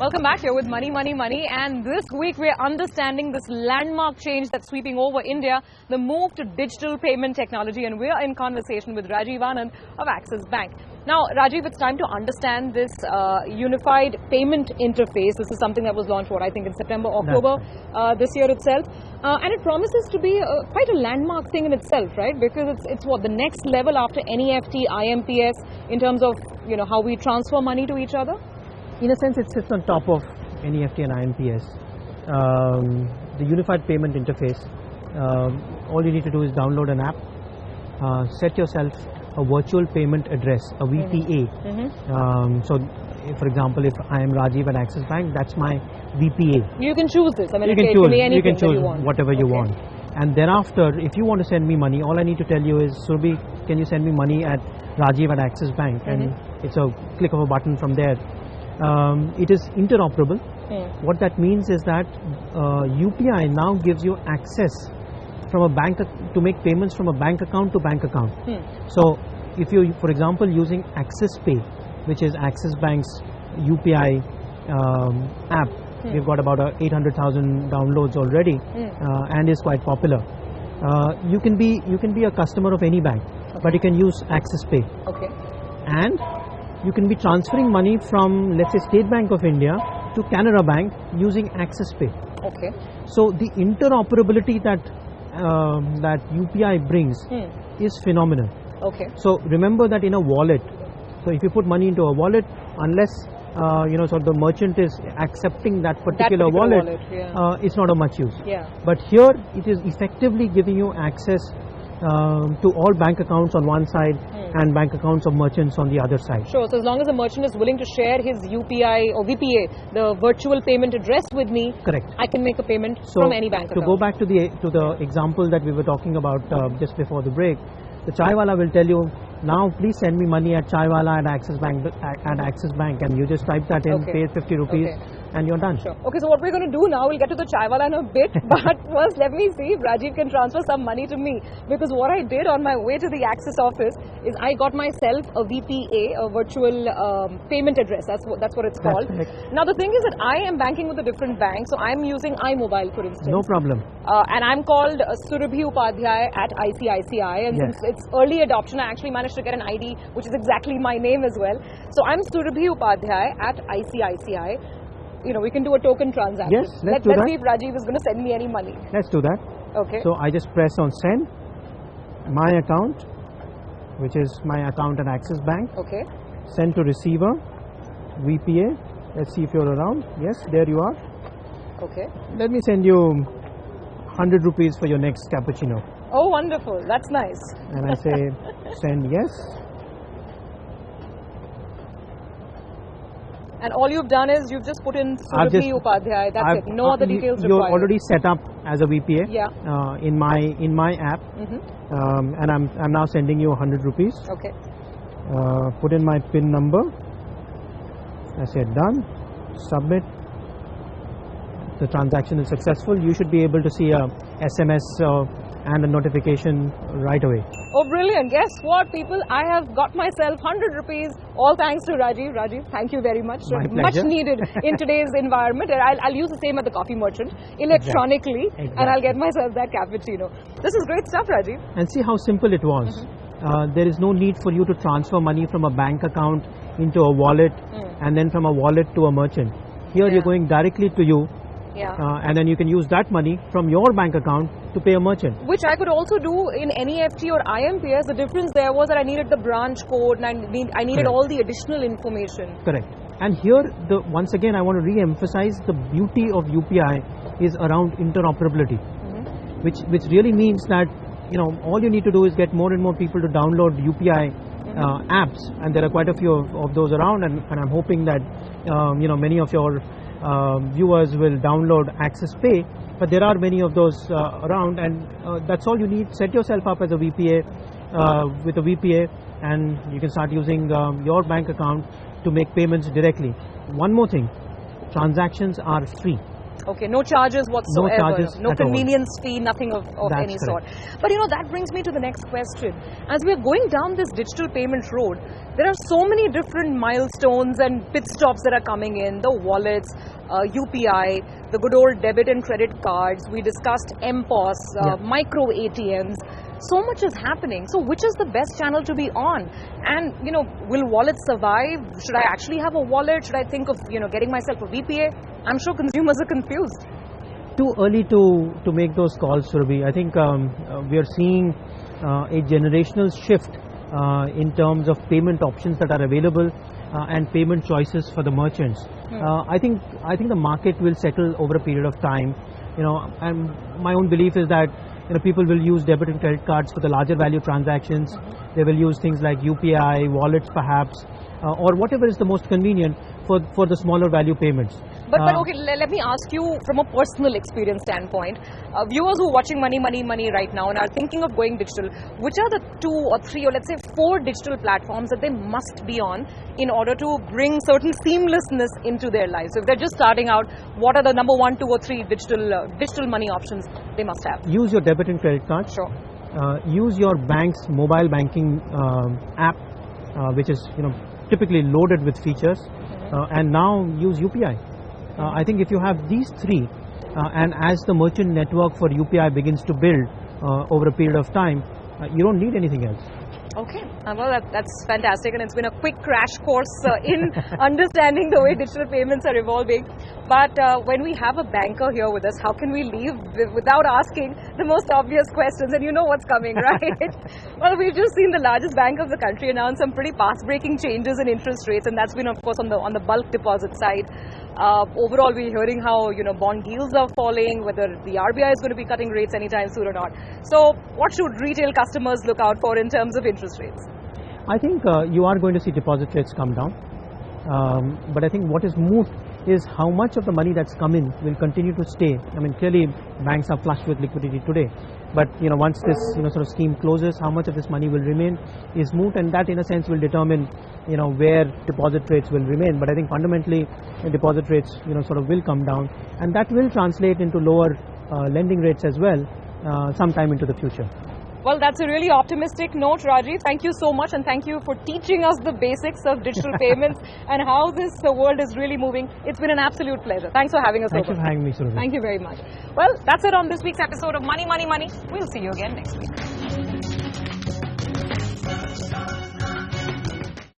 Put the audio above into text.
welcome back here with Money, Money, Money. And this week we're understanding this landmark change that's sweeping over India, the move to digital payment technology. And we're in conversation with Rajiv Anand of Axis Bank. Now, Rajiv, it's time to understand this unified payment interface. This is something that was launched, I think in September, October this year itself. And it promises to be quite a landmark thing in itself, right? Because it's what, the next level after NEFT, IMPS in terms of, how we transfer money to each other? In a sense, it sits on top of NEFT and IMPS. The unified payment interface, all you need to do is download an app, set yourself a virtual payment address, a VPA. So, for example, if I am Rajiv at Axis Bank, that's my VPA. You can choose this. I mean, you can choose, you can choose you want. whatever you want. And thereafter, if you want to send me money, all I need to tell you is, Surabhi, can you send me money at Rajiv at Axis Bank? And it's a click of a button from there. It is interoperable. What that means is that UPI now gives you access from a bank to make payments from a bank account to bank account. So if you, for example, using Axis Pay, which is Axis Bank's UPI app, we've got about 800,000 downloads already, and is quite popular. You can be a customer of any bank, but you can use Axis Pay. And you can be transferring money from, let's say, State Bank of India to Canara Bank using Axis Pay. So the interoperability that UPI brings is phenomenal. So remember that in a wallet, so if you put money into a wallet, unless so the merchant is accepting that particular wallet, it's not of much use. But here it is effectively giving you access to all bank accounts on one side and bank accounts of merchants on the other side. Sure. So as long as the merchant is willing to share his UPI or VPA, the virtual payment address with me, I can make a payment from any bank account. To go back to the example that we were talking about just before the break, the chaiwala will tell you, now please send me money at chaiwala at Axis Bank, and you just type that in, pay 50 rupees, and you're done. Okay, so what we're going to do now, we'll get to the chaiwala in a bit, but first let me see if Rajiv can transfer some money to me, because what I did on my way to the Axis office is I got myself a VPA, a virtual payment address. That's what it's called. Now the thing is that I am banking with a different bank, so I'm using iMobile, for instance. No problem. And I'm called Surabhi Upadhyay at ICICI, and since it's early adoption, I actually managed to get an ID which is exactly my name as well. So I'm Surabhi Upadhyay at ICICI. We can do a token transaction. Yes, let's do that. See if Rajiv is going to send me any money. Let's do that. So I just press on send, my account, which is my account at Axis Bank. Send to receiver, VPA. Let's see if you're around. Yes, there you are. Let me send you 100 rupees for your next cappuccino. Oh, wonderful. That's nice. And I say send yes. And all you've done is you've just put in Surabhi Upadhyay. That's it. No other details required. You're already set up as a VPA in my app, and I'm now sending you 100 rupees. Put in my PIN number. I said done. Submit. The transaction is successful. You should be able to see a SMS and a notification right away. Oh, brilliant. Guess what, people? I have got myself 100 rupees, all thanks to Rajiv. Rajiv, thank you very much. My pleasure. Much needed in today's environment. And I'll use the same at the coffee merchant, electronically, and I'll get myself that cappuccino. This is great stuff, Rajiv. And see how simple it was. There is no need for you to transfer money from a bank account into a wallet and then from a wallet to a merchant. Here you're going directly to you. And then you can use that money from your bank account to pay a merchant. Which I could also do in NEFT or IMPS. The difference there was that I needed the branch code and I needed all the additional information. Correct. And here, once again, I want to re-emphasize the beauty of UPI is around interoperability, which really means that all you need to do is get more and more people to download UPI apps, and there are quite a few of those around, and I'm hoping that many of your viewers will download Axis Pay, but there are many of those around, and that's all you need. Set yourself up as a VPA with a VPA, and you can start using your bank account to make payments directly. One more thing, transactions are free. Okay, no charges whatsoever. No charges no at all. convenience fee, nothing of That's any sort. correct. But that brings me to the next question. As we are going down this digital payment road, there are so many different milestones and pit stops that are coming in. The wallets, UPI, the good old debit and credit cards. We discussed MPOS, micro ATMs. So much is happening. So which is the best channel to be on? And, will wallets survive? Should I actually have a wallet? Should I think of, getting myself a VPA? I'm sure consumers are confused. Too early to make those calls, Surabhi. I think we are seeing a generational shift in terms of payment options that are available and payment choices for the merchants. I think the market will settle over a period of time. And my own belief is that people will use debit and credit cards for the larger value transactions. They will use things like UPI, wallets perhaps, or whatever is the most convenient for the smaller value payments. But okay, let me ask you from a personal experience standpoint. Viewers who are watching Money right now and are thinking of going digital, which are the 2 or 3 or let's say 4 digital platforms that they must be on in order to bring certain seamlessness into their lives? So if they're just starting out, what are the number 1, 2 or 3 digital money options they must have? Use your debit and credit card. Sure. Use your bank's mobile banking app, which is typically loaded with features, and now use UPI. I think if you have these 3, and as the merchant network for UPI begins to build over a period of time, you don't need anything else. Okay, well that's fantastic, and it's been a quick crash course in understanding the way digital payments are evolving. But when we have a banker here with us, how can we leave without asking the most obvious questions? And you know what's coming, right? Well, we've just seen the largest bank of the country announce some pretty path-breaking changes in interest rates, and that's been, of course, on the bulk deposit side. Overall, we're hearing how bond yields are falling, whether the RBI is going to be cutting rates anytime soon or not. So, what should retail customers look out for in terms of interest rates? I think you are going to see deposit rates come down, but I think what is moved is how much of the money that's come in will continue to stay. I mean, clearly banks are flush with liquidity today, but once this sort of scheme closes, how much of this money will remain is moved, and that in a sense will determine where deposit rates will remain. But I think fundamentally deposit rates sort of will come down, and that will translate into lower lending rates as well sometime into the future. Well, that's a really optimistic note, Rajiv. Thank you so much, and thank you for teaching us the basics of digital payments and how this world is really moving. It's been an absolute pleasure. Thanks for having us over. Thanks for having me, Surabhi. Thank you very much. Well, that's it on this week's episode of Money. We'll see you again next week.